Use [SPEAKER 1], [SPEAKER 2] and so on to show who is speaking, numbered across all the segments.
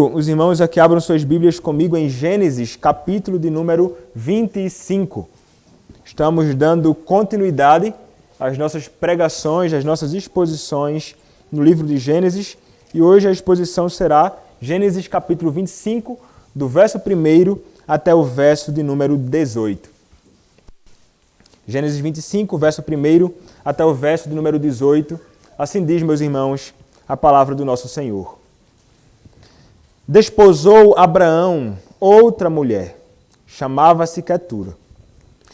[SPEAKER 1] Os irmãos aqui abram suas Bíblias comigo em Gênesis, capítulo de número 25. Estamos dando continuidade às nossas pregações, às nossas exposições no livro de Gênesis. E hoje a exposição será Gênesis, capítulo 25, do verso 1 até o verso de número 18. Gênesis 25, verso 1 até o verso de número 18. Assim diz, meus irmãos, a palavra do nosso Senhor. Desposou Abraão outra mulher, chamava-se Quetura.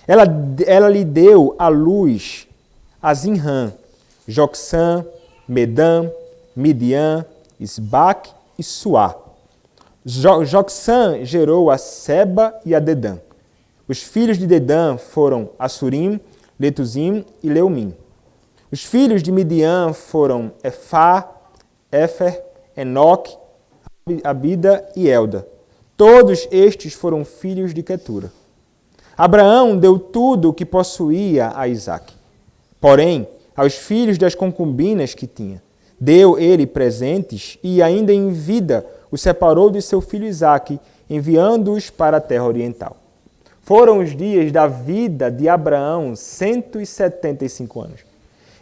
[SPEAKER 1] Ela lhe deu à luz a Zinrã, Jocsã, Medã, Midian, Isbaque e Suá. Jocsã gerou a Seba e a Dedã. Os filhos de Dedã foram Assurim, Letuzim e Leumim. Os filhos de Midian foram Efá, Éfer, Enoque, Abida e Elda. Todos estes foram filhos de Quetura. Abraão deu tudo o que possuía a Isaque. Porém, aos filhos das concubinas que tinha, deu ele presentes e ainda em vida os separou de seu filho Isaque, enviando-os para a terra oriental. Foram os dias da vida de Abraão 175 anos.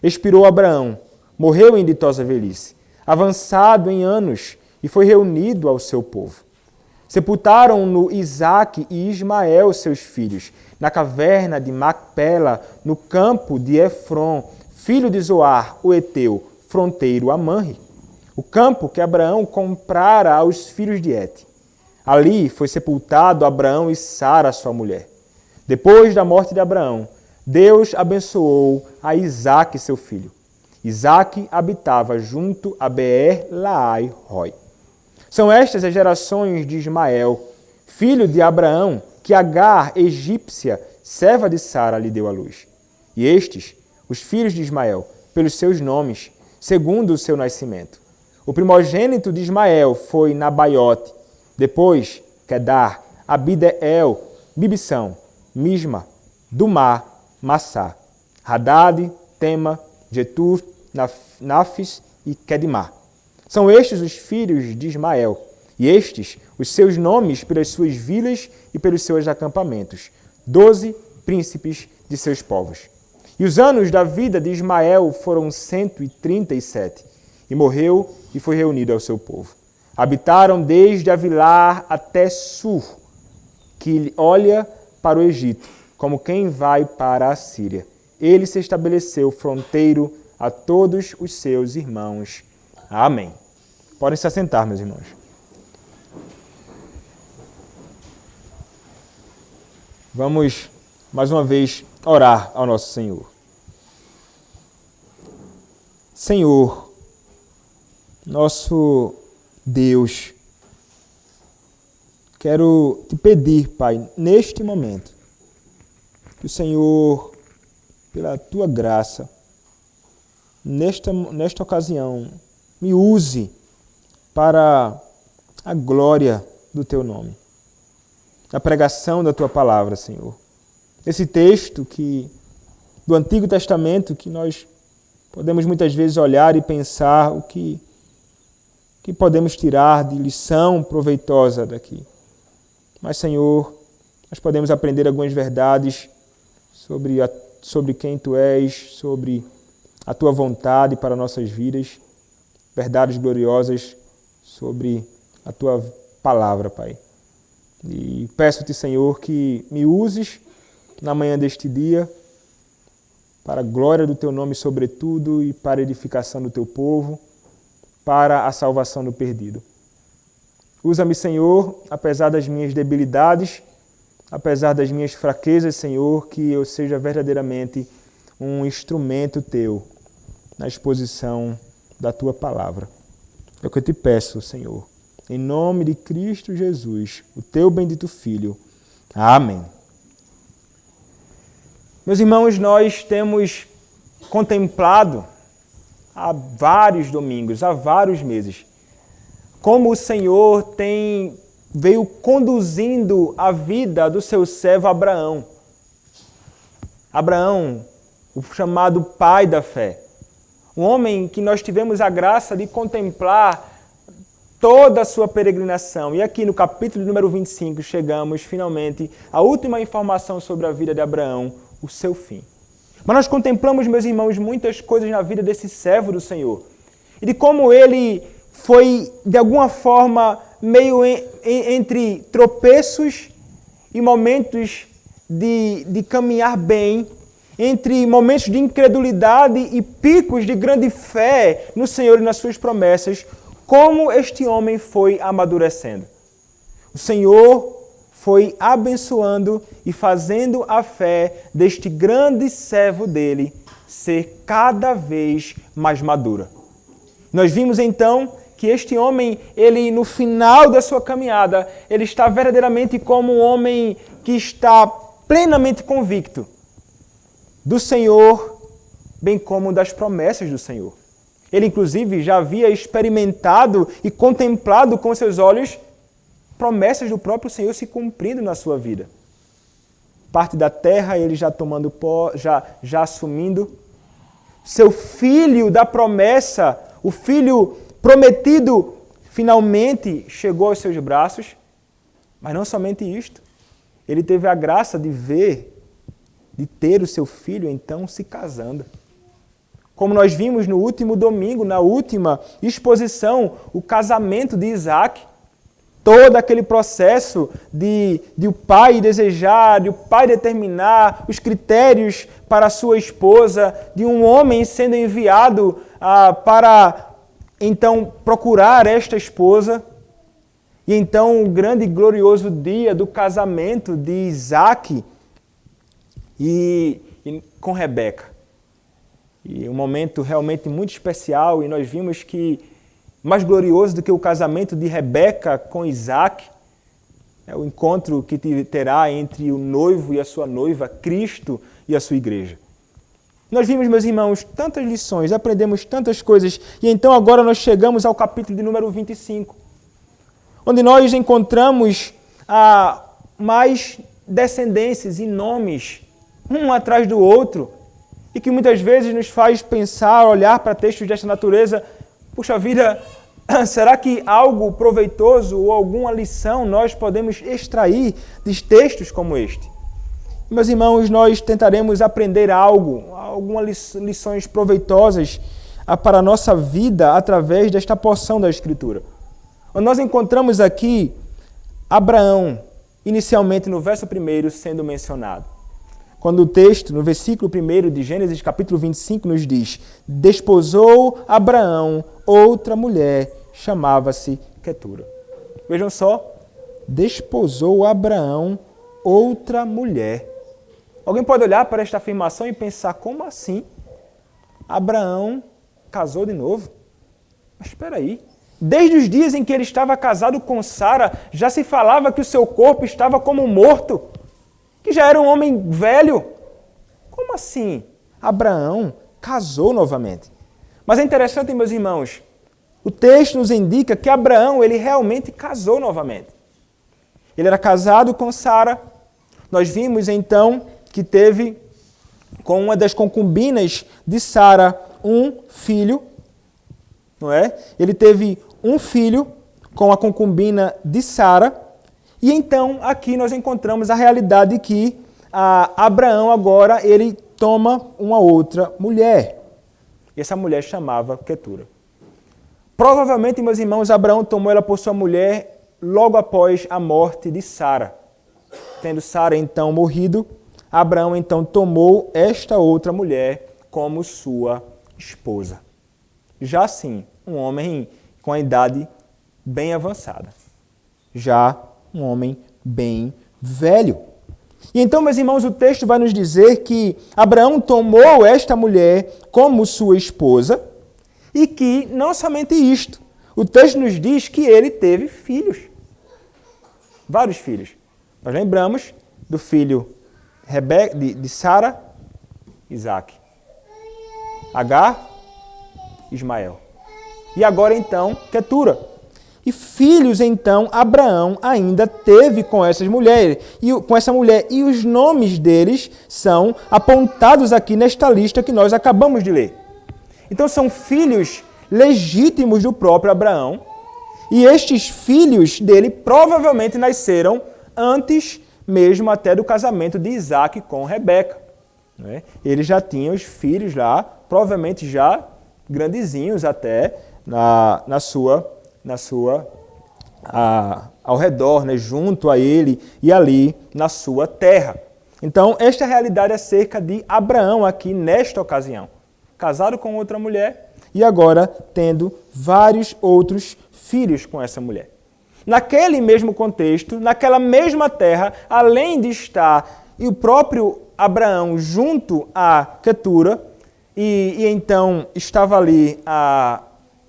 [SPEAKER 1] Expirou Abraão, morreu em ditosa velhice, avançado em anos, e foi reunido ao seu povo. Sepultaram-no Isaque e Ismael, seus filhos, na caverna de Macpela, no campo de Efron, filho de Zoar, o Eteu, fronteiro a Manre, o campo que Abraão comprara aos filhos de Et. Ali foi sepultado Abraão e Sara, sua mulher. Depois da morte de Abraão, Deus abençoou a Isaque, seu filho. Isaque habitava junto a Beer-Laai-Roi. São estas as gerações de Ismael, filho de Abraão, que Agar, egípcia, serva de Sara, lhe deu à luz. E estes, os filhos de Ismael, pelos seus nomes, segundo o seu nascimento. O primogênito de Ismael foi Nabaiote, depois Quedar, Abideel, Bibissão, Misma, Dumá, Massá, Hadad, Tema, Jetur, Nafis e Quedimá. São estes os filhos de Ismael, e estes os seus nomes pelas suas vilas e pelos seus acampamentos, 12 príncipes de seus povos. E os anos da vida de Ismael foram 137, e morreu e foi reunido ao seu povo. Habitaram desde Avilar até Sur, que olha para o Egito, como quem vai para a Síria. Ele se estabeleceu fronteiro a todos os seus irmãos. Amém. Podem se assentar, meus irmãos. Vamos, mais uma vez, orar ao nosso Senhor. Senhor, nosso Deus, quero te pedir, Pai, neste momento, que o Senhor, pela tua graça, nesta ocasião, me use para a glória do teu nome, a pregação da tua palavra, Senhor. Esse texto do Antigo Testamento que nós podemos muitas vezes olhar e pensar o que podemos tirar de lição proveitosa daqui. Mas, Senhor, nós podemos aprender algumas verdades sobre quem tu és, sobre a tua vontade para nossas vidas, verdades gloriosas sobre a tua palavra, Pai. E peço-te, Senhor, que me uses na manhã deste dia para a glória do teu nome sobretudo e para a edificação do teu povo, para a salvação do perdido. Usa-me, Senhor, apesar das minhas debilidades, apesar das minhas fraquezas, Senhor, que eu seja verdadeiramente um instrumento teu na exposição da tua palavra. É o que eu te peço, Senhor, em nome de Cristo Jesus, o teu bendito Filho. Amém. Meus irmãos, nós temos contemplado há vários domingos, há vários meses, como o Senhor veio conduzindo a vida do seu servo Abraão. Abraão, o chamado pai da fé. Um homem que nós tivemos a graça de contemplar toda a sua peregrinação. E aqui no capítulo número 25 chegamos finalmente à última informação sobre a vida de Abraão, o seu fim. Mas nós contemplamos, meus irmãos, muitas coisas na vida desse servo do Senhor. E de como ele foi, de alguma forma, meio entre tropeços e momentos de caminhar bem, entre momentos de incredulidade e picos de grande fé no Senhor e nas suas promessas, como este homem foi amadurecendo. O Senhor foi abençoando e fazendo a fé deste grande servo dele ser cada vez mais madura. Nós vimos então que este homem, ele no final da sua caminhada, ele está verdadeiramente como um homem que está plenamente convicto do Senhor, bem como das promessas do Senhor. Ele, inclusive, já havia experimentado e contemplado com seus olhos promessas do próprio Senhor se cumprindo na sua vida. Parte da terra, ele já tomando pó, já assumindo. Seu filho da promessa, o filho prometido, finalmente chegou aos seus braços. Mas não somente isto. Ele teve a graça de ver, de ter o seu filho, então, se casando. Como nós vimos no último domingo, na última exposição, o casamento de Isaac, todo aquele processo de o pai desejar, de o pai determinar os critérios para a sua esposa, de um homem sendo enviado para, então, procurar esta esposa. E então o grande e glorioso dia do casamento de Isaac e com Rebeca. E um momento realmente muito especial, e nós vimos que mais glorioso do que o casamento de Rebeca com Isaac é o encontro que terá entre o noivo e a sua noiva, Cristo e a sua igreja. Nós vimos, meus irmãos, tantas lições, aprendemos tantas coisas, e então agora nós chegamos ao capítulo de número 25. Onde nós encontramos mais descendências e nomes, um atrás do outro, e que muitas vezes nos faz pensar, olhar para textos desta natureza, puxa vida, será que algo proveitoso ou alguma lição nós podemos extrair de textos como este? Meus irmãos, nós tentaremos aprender algumas lições proveitosas para a nossa vida através desta porção da Escritura. Nós encontramos aqui Abraão, inicialmente no verso 1, sendo mencionado. Quando o texto, no versículo 1 de Gênesis capítulo 25, nos diz: desposou Abraão outra mulher, chamava-se Quetura. Vejam só, desposou Abraão outra mulher. Alguém pode olhar para esta afirmação e pensar, como assim? Abraão casou de novo? Mas espera aí. Desde os dias em que ele estava casado com Sara, já se falava que o seu corpo estava como morto, que já era um homem velho. Como assim? Abraão casou novamente. Mas é interessante, meus irmãos, o texto nos indica que Abraão, ele realmente casou novamente. Ele era casado com Sara. Nós vimos então que teve com uma das concubinas de Sara um filho, não é? Ele teve um filho com a concubina de Sara, e então aqui nós encontramos a realidade que Abraão agora ele toma uma outra mulher. E essa mulher chamava Quetura. Provavelmente, meus irmãos, Abraão tomou ela por sua mulher logo após a morte de Sara. Tendo Sara então morrido, Abraão então tomou esta outra mulher como sua esposa. Já assim, um homem com a idade bem avançada. Já um homem bem velho. E então, meus irmãos, o texto vai nos dizer que Abraão tomou esta mulher como sua esposa e que, não somente isto, o texto nos diz que ele teve filhos. Vários filhos. Nós lembramos do filho de Sara, Isaac. Agar, Ismael. E agora, então, Quetura. E filhos, então, Abraão ainda teve com essas mulheres, com essa mulher. E os nomes deles são apontados aqui nesta lista que nós acabamos de ler. Então, são filhos legítimos do próprio Abraão. E estes filhos dele provavelmente nasceram antes mesmo até do casamento de Isaac com Rebeca. Né? Ele já tinha os filhos lá, provavelmente já grandezinhos até ao redor, né? Junto a ele e ali na sua terra. Então, esta é a realidade acerca de Abraão aqui nesta ocasião. Casado com outra mulher e agora tendo vários outros filhos com essa mulher. Naquele mesmo contexto, naquela mesma terra, além de estar e o próprio Abraão junto a Quetura, e então estava ali a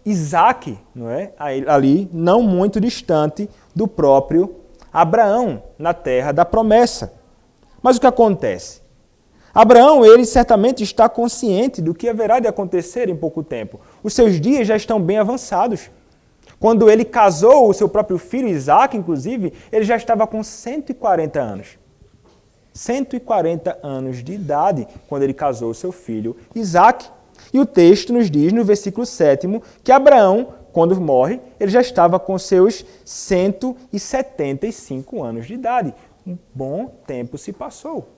[SPEAKER 1] Isaac, não é? Ali, não muito distante do próprio Abraão, na terra da promessa. Mas o que acontece? Abraão, ele certamente está consciente do que haverá de acontecer em pouco tempo. Os seus dias já estão bem avançados. Quando ele casou o seu próprio filho, Isaac, inclusive, ele já estava com 140 anos. 140 anos de idade quando ele casou o seu filho, Isaac. E o texto nos diz, no versículo 7º, que Abraão, quando morre, ele já estava com seus 175 anos de idade. Um bom tempo se passou.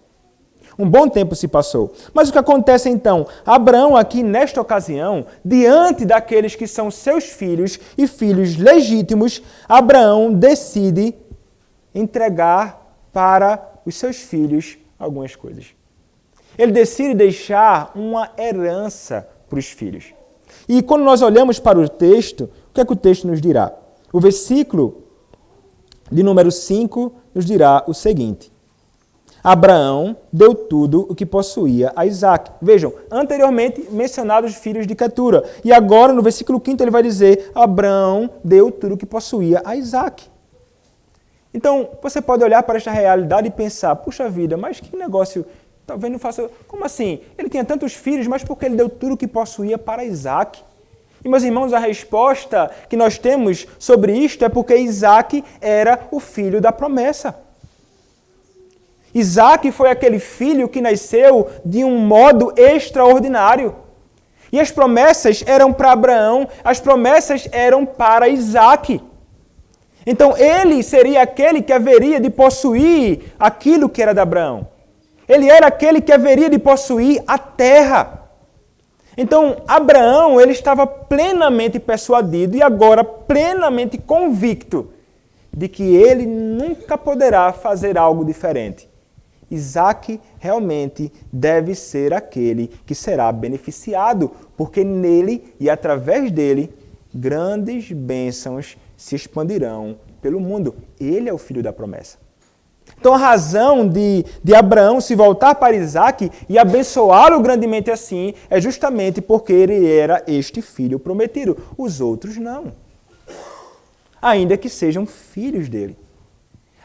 [SPEAKER 1] Um bom tempo se passou. Mas o que acontece então? Abraão aqui, nesta ocasião, diante daqueles que são seus filhos e filhos legítimos, Abraão decide entregar para os seus filhos algumas coisas. Ele decide deixar uma herança para os filhos. E quando nós olhamos para o texto, o que é que o texto nos dirá? O versículo de número 5 nos dirá o seguinte: Abraão deu tudo o que possuía a Isaac. Vejam, anteriormente mencionados os filhos de Quetura. E agora, no versículo 5, ele vai dizer, Abraão deu tudo o que possuía a Isaac. Então, você pode olhar para esta realidade e pensar, puxa vida, mas que negócio, talvez não faça... Como assim? Ele tinha tantos filhos, mas por que ele deu tudo o que possuía para Isaac? E, meus irmãos, a resposta que nós temos sobre isto é porque Isaac era o filho da promessa. Isaac foi aquele filho que nasceu de um modo extraordinário. E as promessas eram para Abraão, as promessas eram para Isaac. Então ele seria aquele que haveria de possuir aquilo que era de Abraão. Ele era aquele que haveria de possuir a terra. Então Abraão, ele estava plenamente persuadido e agora plenamente convicto de que ele nunca poderá fazer algo diferente. Isaac realmente deve ser aquele que será beneficiado, porque nele e através dele, grandes bênçãos se expandirão pelo mundo. Ele é o filho da promessa. Então a razão de Abraão se voltar para Isaac e abençoá-lo grandemente assim é justamente porque ele era este filho prometido. Os outros não. Ainda que sejam filhos dele.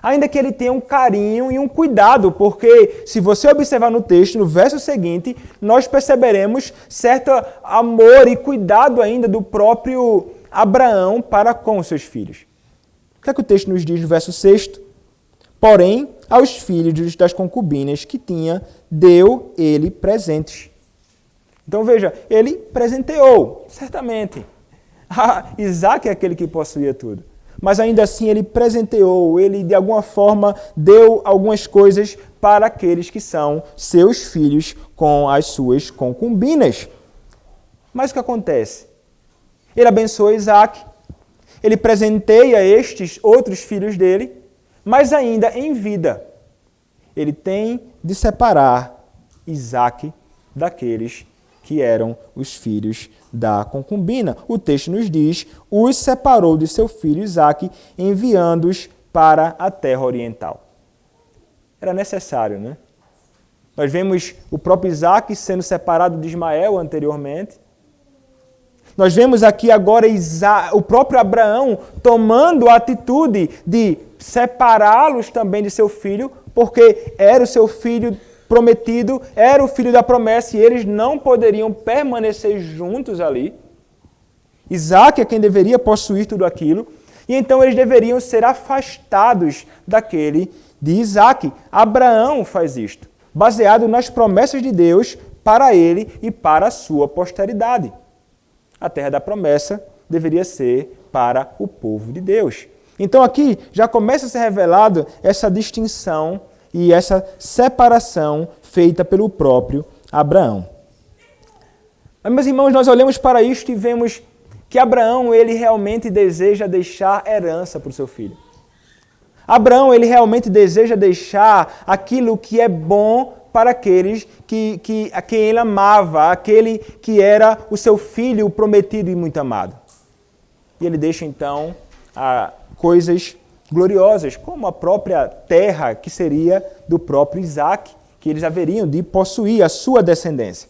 [SPEAKER 1] Ainda que ele tenha um carinho e um cuidado, porque se você observar no texto, no verso seguinte, nós perceberemos certo amor e cuidado ainda do próprio Abraão para com os seus filhos. O que é que o texto nos diz no verso 6º? Porém, aos filhos das concubinas que tinha, deu ele presentes. Então veja, ele presenteou, certamente. Isaac é aquele que possuía tudo. Mas ainda assim ele presenteou, ele de alguma forma deu algumas coisas para aqueles que são seus filhos com as suas concubinas. Mas o que acontece? Ele abençoa Isaac, ele presenteia estes outros filhos dele, mas ainda em vida, ele tem de separar Isaac daqueles que eram os filhos da concubina. O texto nos diz, os separou de seu filho Isaac, enviando-os para a terra oriental. Era necessário, né? Nós vemos o próprio Isaac sendo separado de Ismael anteriormente. Nós vemos aqui agora o próprio Abraão tomando a atitude de separá-los também de seu filho, porque era o seu filho prometido, era o filho da promessa e eles não poderiam permanecer juntos ali. Isaac é quem deveria possuir tudo aquilo, e então eles deveriam ser afastados daquele de Isaac. Abraão faz isto, baseado nas promessas de Deus para ele e para a sua posteridade. A terra da promessa deveria ser para o povo de Deus. Então aqui já começa a ser revelado essa distinção e essa separação feita pelo próprio Abraão. Mas, meus irmãos, nós olhamos para isto e vemos que Abraão, ele realmente deseja deixar herança para o seu filho. Abraão, ele realmente deseja deixar aquilo que é bom para aqueles a quem ele amava, aquele que era o seu filho prometido e muito amado. E ele deixa, então, coisas gloriosas, como a própria terra que seria do próprio Isaac, que eles haveriam de possuir, a sua descendência.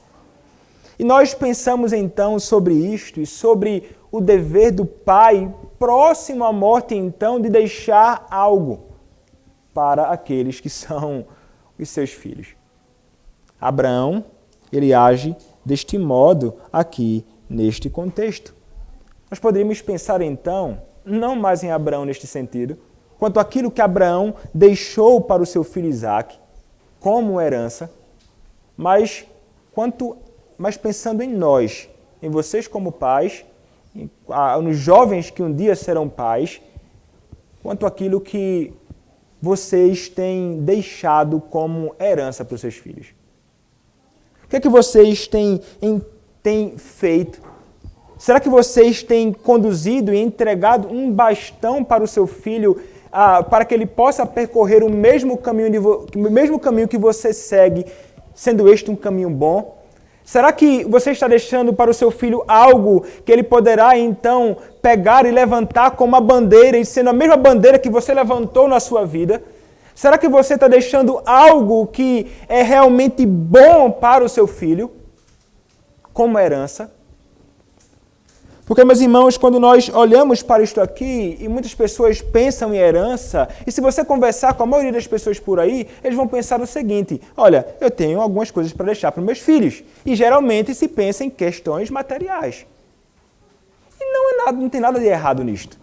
[SPEAKER 1] E nós pensamos então sobre isto e sobre o dever do pai próximo à morte, então, de deixar algo para aqueles que são os seus filhos. Abraão, ele age deste modo aqui neste contexto. Nós poderíamos pensar então, não mais em Abraão neste sentido, quanto aquilo que Abraão deixou para o seu filho Isaac como herança, mas pensando em nós, em vocês como pais, nos jovens que um dia serão pais, quanto aquilo que vocês têm deixado como herança para os seus filhos. O que é que vocês têm feito? Será que vocês têm conduzido e entregado um bastão para o seu filho para que ele possa percorrer o mesmo caminho que você segue, sendo este um caminho bom? Será que você está deixando para o seu filho algo que ele poderá, então, pegar e levantar como uma bandeira, e sendo a mesma bandeira que você levantou na sua vida? Será que você está deixando algo que é realmente bom para o seu filho, como herança? Porque, meus irmãos, quando nós olhamos para isto aqui, e muitas pessoas pensam em herança, e se você conversar com a maioria das pessoas por aí, eles vão pensar no seguinte: olha, eu tenho algumas coisas para deixar para meus filhos. E geralmente se pensa em questões materiais. E não tem nada de errado nisto.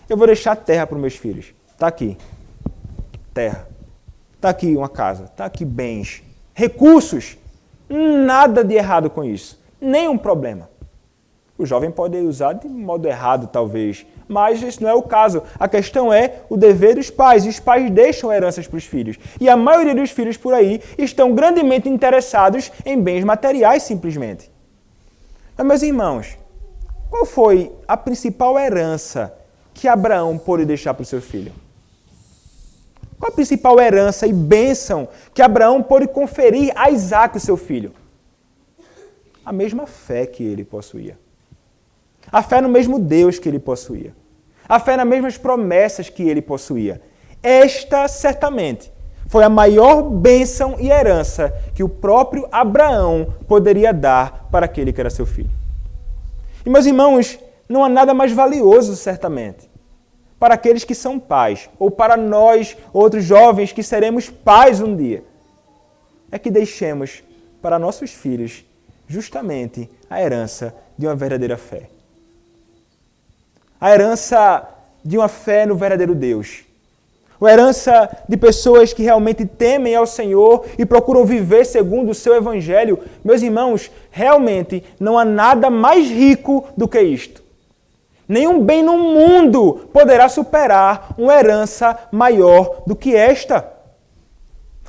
[SPEAKER 1] Eu vou deixar terra para os meus filhos. Está aqui. Terra. Está aqui uma casa. Está aqui bens. Recursos. Nada de errado com isso. Nenhum problema. O jovem pode usar de modo errado, talvez, mas isso não é o caso. A questão é o dever dos pais, e os pais deixam heranças para os filhos. E a maioria dos filhos por aí estão grandemente interessados em bens materiais, simplesmente. Mas, meus irmãos, qual foi a principal herança que Abraão pôde deixar para o seu filho? Qual a principal herança e bênção que Abraão pôde conferir a Isaac, o seu filho? A mesma fé que ele possuía. A fé no mesmo Deus que ele possuía. A fé nas mesmas promessas que ele possuía. Esta, certamente, foi a maior bênção e herança que o próprio Abraão poderia dar para aquele que era seu filho. E, meus irmãos, não há nada mais valioso, certamente, para aqueles que são pais, ou para nós, outros jovens que seremos pais um dia, é que deixemos para nossos filhos justamente a herança de uma verdadeira fé. A herança de uma fé no verdadeiro Deus. A herança de pessoas que realmente temem ao Senhor e procuram viver segundo o seu Evangelho. Meus irmãos, realmente não há nada mais rico do que isto. Nenhum bem no mundo poderá superar uma herança maior do que esta.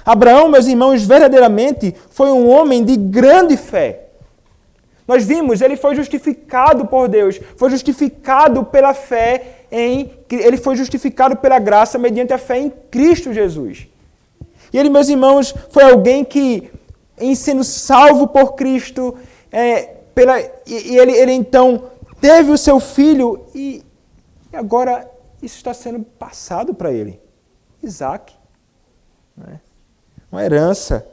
[SPEAKER 1] Abraão, meus irmãos, verdadeiramente foi um homem de grande fé. Nós vimos, ele foi justificado por Deus, foi justificado pela fé ele foi justificado pela graça mediante a fé em Cristo Jesus. E ele, meus irmãos, foi alguém que, em sendo salvo por Cristo, ele então teve o seu filho e agora isso está sendo passado para ele. Isaac. Uma herança,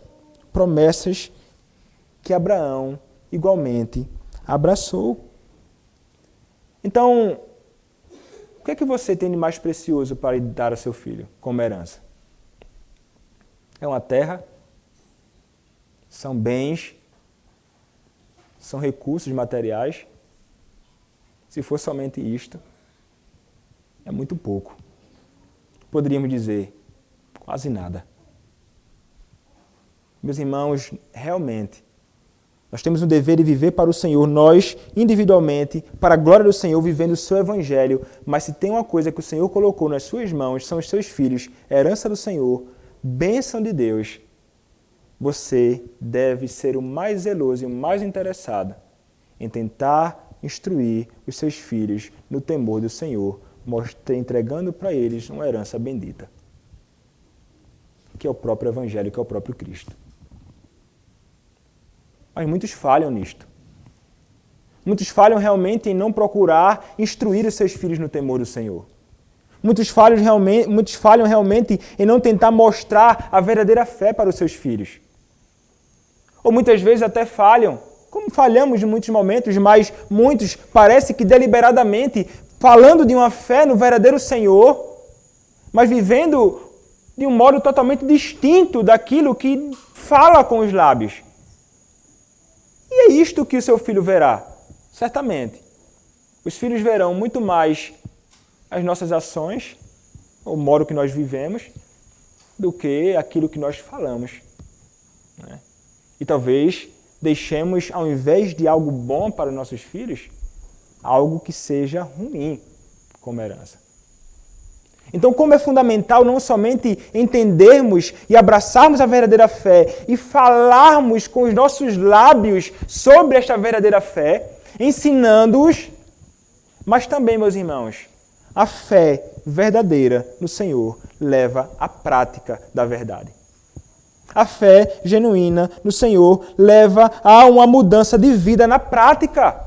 [SPEAKER 1] promessas que Abraão igualmente abraçou. Então, o que é que você tem de mais precioso para dar ao seu filho como herança? É uma terra? São bens? São recursos materiais? Se for somente isto, é muito pouco. Poderíamos dizer, quase nada. Meus irmãos, realmente, Nós temos o dever de viver para o Senhor, nós, individualmente, para a glória do Senhor, vivendo o seu evangelho. Mas se tem uma coisa que o Senhor colocou nas suas mãos, são os seus filhos, herança do Senhor, bênção de Deus, você deve ser o mais zeloso e o mais interessado em tentar instruir os seus filhos no temor do Senhor, entregando para eles uma herança bendita, que é o próprio evangelho, que é o próprio Cristo. Mas muitos falham nisto. Muitos falham realmente em não procurar instruir os seus filhos no temor do Senhor. Muitos falham realmente em não tentar mostrar a verdadeira fé para os seus filhos. Ou muitas vezes até falham, como falhamos em muitos momentos, mas muitos parece que deliberadamente falando de uma fé no verdadeiro Senhor, mas vivendo de um modo totalmente distinto daquilo que fala com os lábios. E é isto que o seu filho verá, certamente. Os filhos verão muito mais as nossas ações, o modo que nós vivemos, do que aquilo que nós falamos. Né? E talvez deixemos, ao invés de algo bom para os nossos filhos, algo que seja ruim como herança. Então, como é fundamental não somente entendermos e abraçarmos a verdadeira fé e falarmos com os nossos lábios sobre esta verdadeira fé, ensinando-os, mas também, meus irmãos, a fé verdadeira no Senhor leva à prática da verdade. A fé genuína no Senhor leva a uma mudança de vida na prática.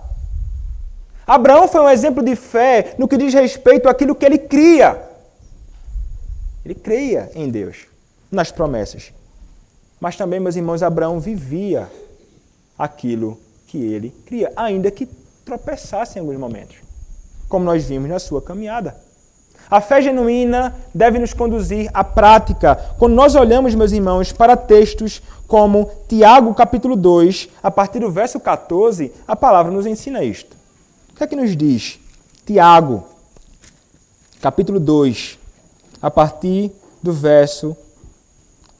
[SPEAKER 1] Abraão foi um exemplo de fé no que diz respeito àquilo que ele cria. Ele creia em Deus, nas promessas. Mas também, meus irmãos, Abraão vivia aquilo que ele cria, ainda que tropeçasse em alguns momentos, como nós vimos na sua caminhada. A fé genuína deve nos conduzir à prática. Quando nós olhamos, meus irmãos, para textos como Tiago, capítulo 2, a partir do verso 14, a palavra nos ensina isto. O que é que nos diz? Tiago, capítulo 2, a partir do verso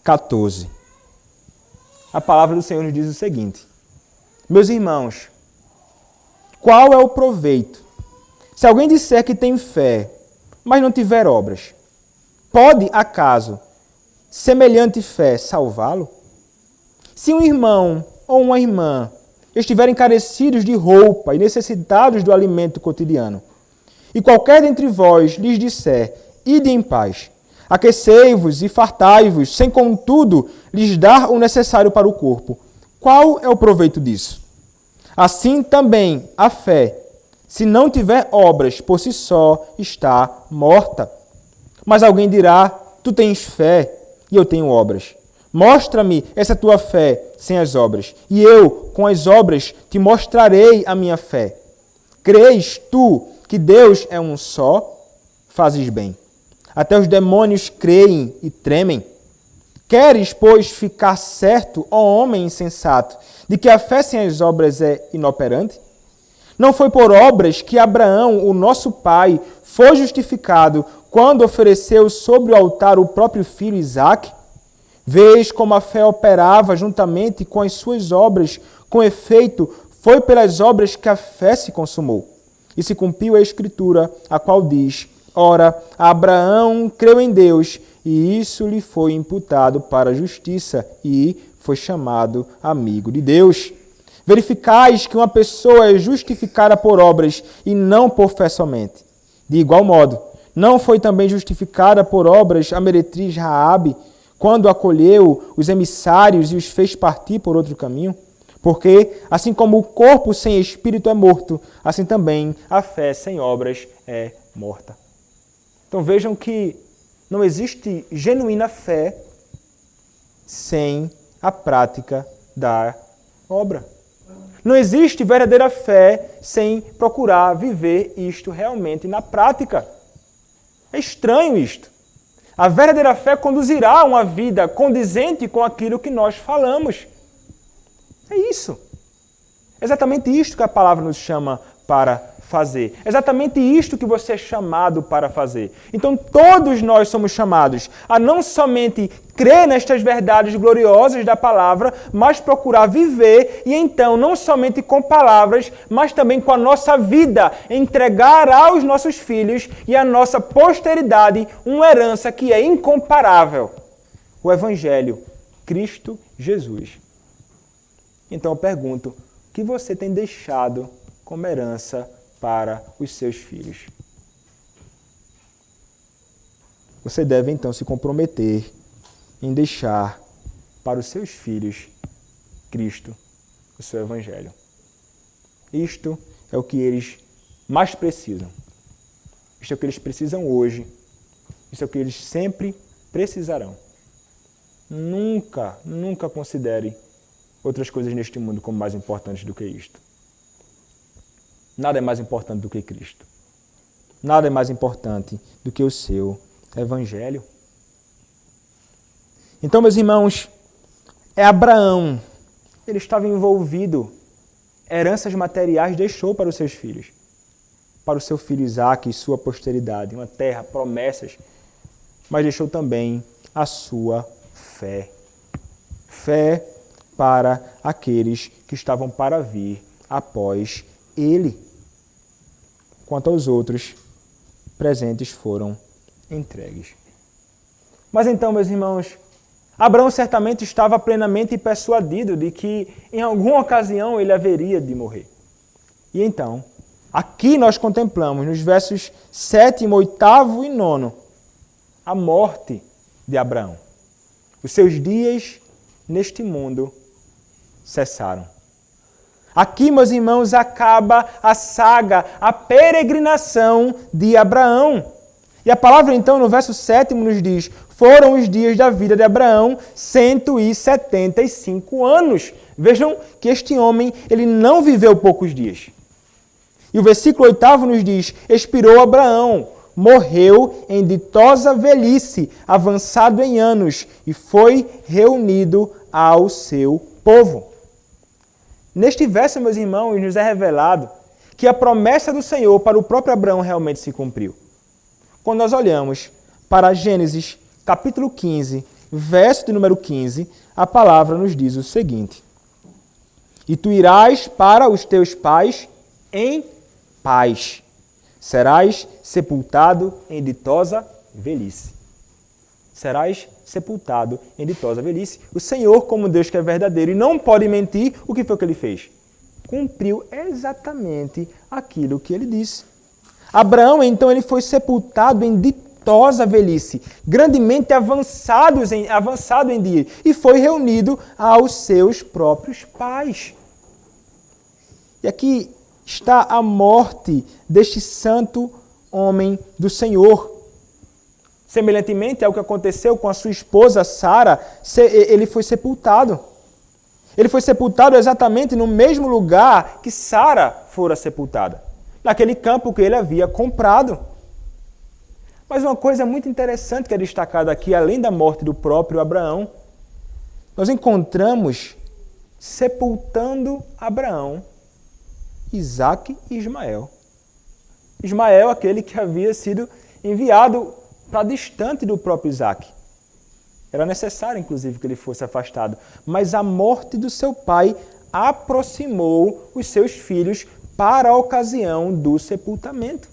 [SPEAKER 1] 14. A palavra do Senhor nos diz o seguinte: meus irmãos, qual é o proveito? Se alguém disser que tem fé, mas não tiver obras, pode, acaso, semelhante fé salvá-lo? Se um irmão ou uma irmã estiverem carecidos de roupa e necessitados do alimento cotidiano, e qualquer dentre vós lhes disser, ide em paz, aquecei-vos e fartai-vos, sem contudo lhes dar o necessário para o corpo, qual é o proveito disso? Assim também a fé, se não tiver obras, por si só está morta. Mas alguém dirá, tu tens fé e eu tenho obras. Mostra-me essa tua fé sem as obras, e eu, com as obras, te mostrarei a minha fé. Crês tu que Deus é um só? Fazes bem. Até os demônios creem e tremem. Queres, pois, ficar certo, ó homem insensato, de que a fé sem as obras é inoperante? Não foi por obras que Abraão, o nosso pai, foi justificado quando ofereceu sobre o altar o próprio filho Isaque? Vês como a fé operava juntamente com as suas obras, com efeito, foi pelas obras que a fé se consumou. E se cumpriu a Escritura, a qual diz, ora, Abraão creu em Deus, e isso lhe foi imputado para a justiça, e foi chamado amigo de Deus. Verificais que uma pessoa é justificada por obras e não por fé somente. De igual modo, não foi também justificada por obras a meretriz Raabe, quando acolheu os emissários e os fez partir por outro caminho? Porque, assim como o corpo sem espírito é morto, assim também a fé sem obras é morta. Então vejam que não existe genuína fé sem a prática da obra. Não existe verdadeira fé sem procurar viver isto realmente na prática. É estranho isto. A verdadeira fé conduzirá uma vida condizente com aquilo que nós falamos. É isso. É exatamente isto que a palavra nos chama para fazer. Exatamente isto que você é chamado para fazer. Então todos nós somos chamados a não somente crer nestas verdades gloriosas da palavra, mas procurar viver e então não somente com palavras, mas também com a nossa vida, entregar aos nossos filhos e à nossa posteridade uma herança que é incomparável. O Evangelho, Cristo Jesus. Então eu pergunto, o que você tem deixado como herança para os seus filhos? Você deve então se comprometer em deixar para os seus filhos Cristo, o seu Evangelho. Isto é o que eles mais precisam. Isto é o que eles precisam hoje. Isto é o que eles sempre precisarão. Nunca considere outras coisas neste mundo como mais importantes do que isto. Nada é mais importante do que Cristo. Nada é mais importante do que o seu Evangelho. Então, meus irmãos, é Abraão. Ele estava envolvido. Heranças materiais deixou para os seus filhos. Para o seu filho Isaque e sua posteridade. Uma terra, promessas. Mas deixou também a sua fé. Fé para aqueles que estavam para vir após ele. Quanto aos outros, presentes foram entregues. Mas então, meus irmãos, Abraão certamente estava plenamente persuadido de que em alguma ocasião ele haveria de morrer. E então, aqui nós contemplamos nos versos 7º, 8º e 9º a morte de Abraão. Os seus dias neste mundo cessaram. Aqui, meus irmãos, acaba a saga, a peregrinação de Abraão. E a palavra, então, no verso 7º nos diz: foram os dias da vida de Abraão 175 anos. Vejam que este homem, ele não viveu poucos dias. E o versículo 8º nos diz: expirou Abraão, morreu em ditosa velhice, avançado em anos, e foi reunido ao seu povo. Neste verso, meus irmãos, nos é revelado que a promessa do Senhor para o próprio Abraão realmente se cumpriu. Quando nós olhamos para Gênesis, capítulo 15, verso de número 15, a palavra nos diz o seguinte: e tu irás para os teus pais em paz, serás sepultado em ditosa velhice. Serás sepultado em ditosa velhice. O Senhor, como Deus que é verdadeiro e não pode mentir, o que foi que ele fez? Cumpriu exatamente aquilo que ele disse. Abraão, então, ele foi sepultado em ditosa velhice, grandemente avançado em dia, e foi reunido aos seus próprios pais. E aqui está a morte deste santo homem do Senhor. Semelhantemente ao que aconteceu com a sua esposa Sara, ele foi sepultado. Ele foi sepultado exatamente no mesmo lugar que Sara fora sepultada, naquele campo que ele havia comprado. Mas uma coisa muito interessante que é destacada aqui, além da morte do próprio Abraão, nós encontramos sepultando Abraão, Isaque e Ismael. Ismael, aquele que havia sido enviado para distante do próprio Isaque. Era necessário, inclusive, que ele fosse afastado. Mas a morte do seu pai aproximou os seus filhos para a ocasião do sepultamento.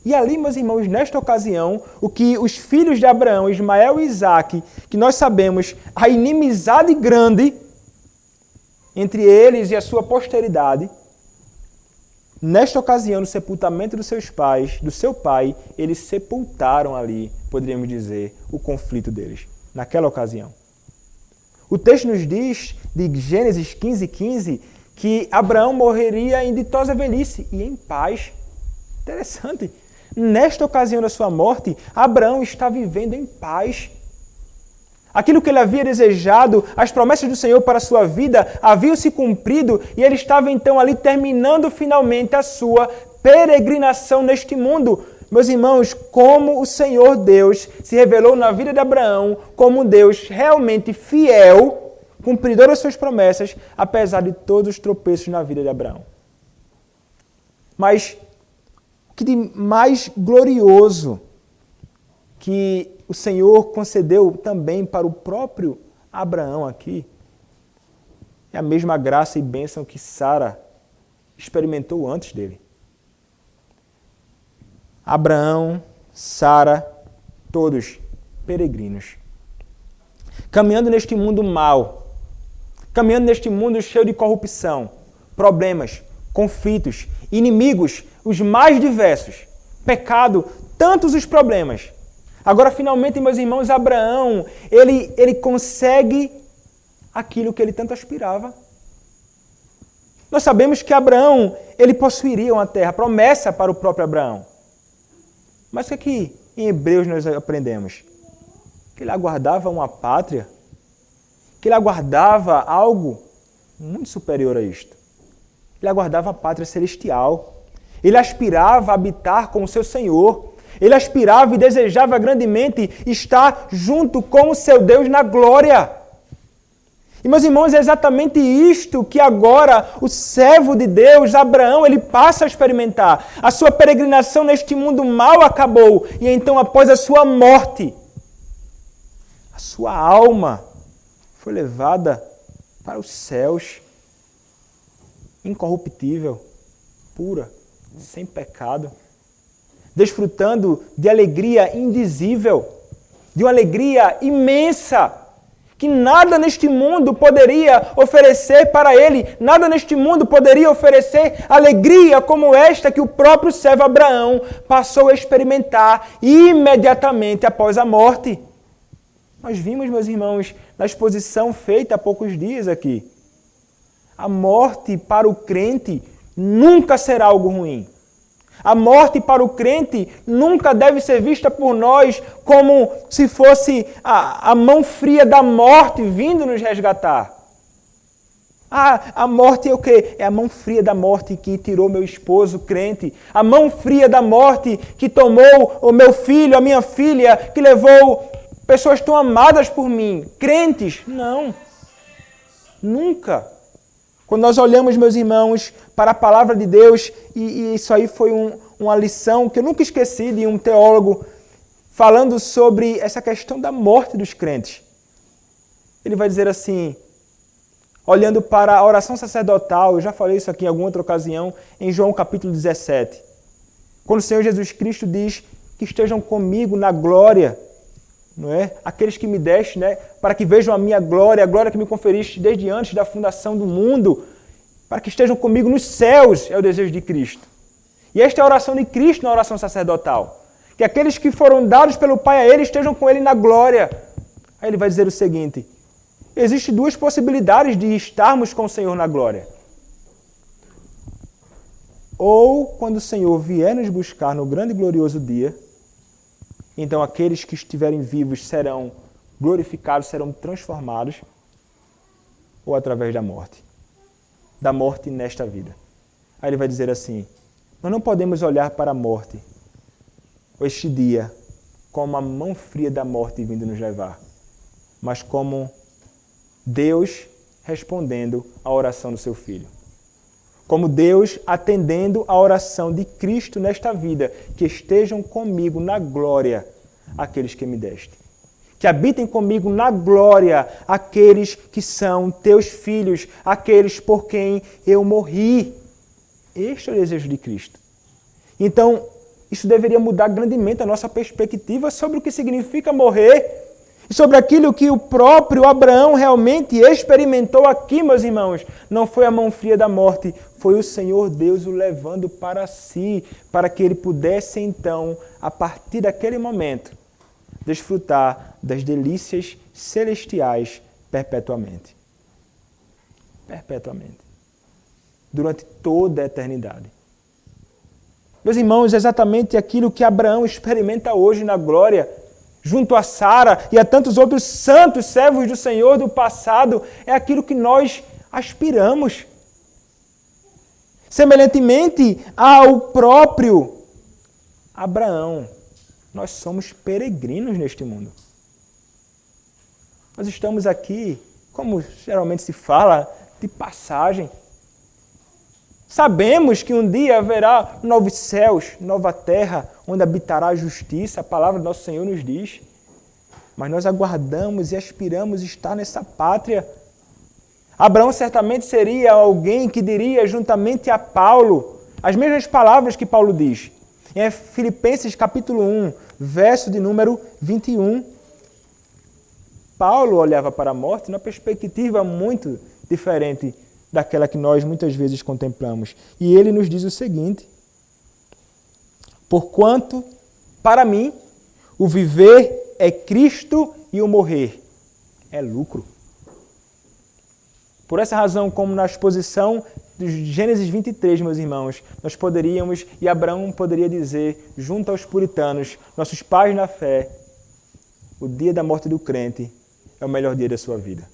[SPEAKER 1] E ali, meus irmãos, nesta ocasião, o que os filhos de Abraão, Ismael e Isaque, que nós sabemos a inimizade grande entre eles e a sua posteridade, nesta ocasião, no sepultamento dos seus pais, do seu pai, eles sepultaram ali, poderíamos dizer, o conflito deles, naquela ocasião. O texto nos diz, de Gênesis 15:15, que Abraão morreria em ditosa velhice e em paz. Interessante. Nesta ocasião da sua morte, Abraão está vivendo em paz. Aquilo que ele havia desejado, as promessas do Senhor para a sua vida haviam se cumprido e ele estava então ali terminando finalmente a sua peregrinação neste mundo. Meus irmãos, como o Senhor Deus se revelou na vida de Abraão como um Deus realmente fiel, cumpridor das suas promessas, apesar de todos os tropeços na vida de Abraão. Mas o que de mais glorioso que o Senhor concedeu também para o próprio Abraão aqui é a mesma graça e bênção que Sara experimentou antes dele. Abraão, Sara, todos peregrinos, caminhando neste mundo mau, caminhando neste mundo cheio de corrupção, problemas, conflitos, inimigos, os mais diversos, pecado, tantos os problemas. Agora, finalmente, meus irmãos, Abraão, ele consegue aquilo que ele tanto aspirava. Nós sabemos que Abraão, ele possuiria uma terra, promessa para o próprio Abraão. Mas o que aqui em Hebreus nós aprendemos? Que ele aguardava uma pátria, que ele aguardava algo muito superior a isto. Ele aguardava a pátria celestial. Ele aspirava a habitar com o seu Senhor. Ele aspirava e desejava grandemente estar junto com o seu Deus na glória. E, meus irmãos, é exatamente isto que agora o servo de Deus, Abraão, ele passa a experimentar. A sua peregrinação neste mundo mal acabou. E então, após a sua morte, a sua alma foi levada para os céus, incorruptível, pura, sem pecado, desfrutando de alegria indizível, de uma alegria imensa, que nada neste mundo poderia oferecer para ele, nada neste mundo poderia oferecer alegria como esta que o próprio servo Abraão passou a experimentar imediatamente após a morte. Nós vimos, meus irmãos, na exposição feita há poucos dias aqui, a morte para o crente nunca será algo ruim. A morte para o crente nunca deve ser vista por nós como se fosse a mão fria da morte vindo nos resgatar. A morte é o quê? É a mão fria da morte que tirou meu esposo crente. A mão fria da morte que tomou o meu filho, a minha filha, que levou pessoas tão amadas por mim. Crentes? Não. Nunca. Quando nós olhamos, meus irmãos, para a palavra de Deus, e isso aí foi uma lição que eu nunca esqueci de um teólogo falando sobre essa questão da morte dos crentes. Ele vai dizer assim, olhando para a oração sacerdotal, eu já falei isso aqui em alguma outra ocasião, em João capítulo 17, quando o Senhor Jesus Cristo diz que estejam comigo na glória, não é? Aqueles que me deste, né? Para que vejam a minha glória, a glória que me conferiste desde antes da fundação do mundo, para que estejam comigo nos céus, é o desejo de Cristo. E esta é a oração de Cristo na oração sacerdotal, que aqueles que foram dados pelo Pai a Ele estejam com Ele na glória. Aí ele vai dizer o seguinte, existem duas possibilidades de estarmos com o Senhor na glória. Ou quando o Senhor vier nos buscar no grande e glorioso dia, então aqueles que estiverem vivos serão glorificados, serão transformados, ou através da morte nesta vida. Aí ele vai dizer assim, nós não podemos olhar para a morte, este dia, como a mão fria da morte vindo nos levar, mas como Deus respondendo à oração do seu Filho. Como Deus atendendo à oração de Cristo nesta vida, que estejam comigo na glória aqueles que me deste. Que habitem comigo na glória aqueles que são teus filhos, aqueles por quem eu morri. Este é o desejo de Cristo. Então, isso deveria mudar grandemente a nossa perspectiva sobre o que significa morrer e sobre aquilo que o próprio Abraão realmente experimentou aqui, meus irmãos. Não foi a mão fria da morte, foi o Senhor Deus o levando para si, para que ele pudesse então, a partir daquele momento, desfrutar das delícias celestiais perpetuamente. Perpetuamente. Durante toda a eternidade. Meus irmãos, é exatamente aquilo que Abraão experimenta hoje na glória, junto a Sara e a tantos outros santos servos do Senhor do passado, é aquilo que nós aspiramos. Semelhantemente ao próprio Abraão, nós somos peregrinos neste mundo. Nós estamos aqui, como geralmente se fala, de passagem. Sabemos que um dia haverá novos céus, nova terra, onde habitará a justiça, a palavra do nosso Senhor nos diz. Mas nós aguardamos e aspiramos estar nessa pátria. Abraão certamente seria alguém que diria juntamente a Paulo as mesmas palavras que Paulo diz. Em Filipenses capítulo 1, verso de número 21. Paulo olhava para a morte numa perspectiva muito diferente daquela que nós muitas vezes contemplamos. E ele nos diz o seguinte: porquanto, para mim, o viver é Cristo e o morrer é lucro. Por essa razão, como na exposição de Gênesis 23, meus irmãos, nós poderíamos, e Abraão poderia dizer, junto aos puritanos, nossos pais na fé, o dia da morte do crente é o melhor dia da sua vida.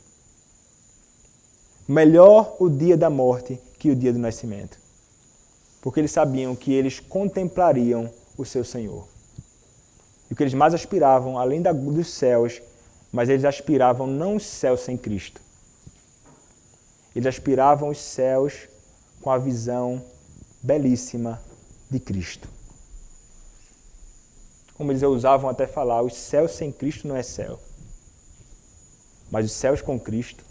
[SPEAKER 1] Melhor o dia da morte que o dia do nascimento. Porque eles sabiam que eles contemplariam o seu Senhor. E o que eles mais aspiravam, além dos céus, mas eles aspiravam não os céus sem Cristo. Eles aspiravam os céus com a visão belíssima de Cristo. Como eles ousavam até falar, os céus sem Cristo não é céu. Mas os céus com Cristo,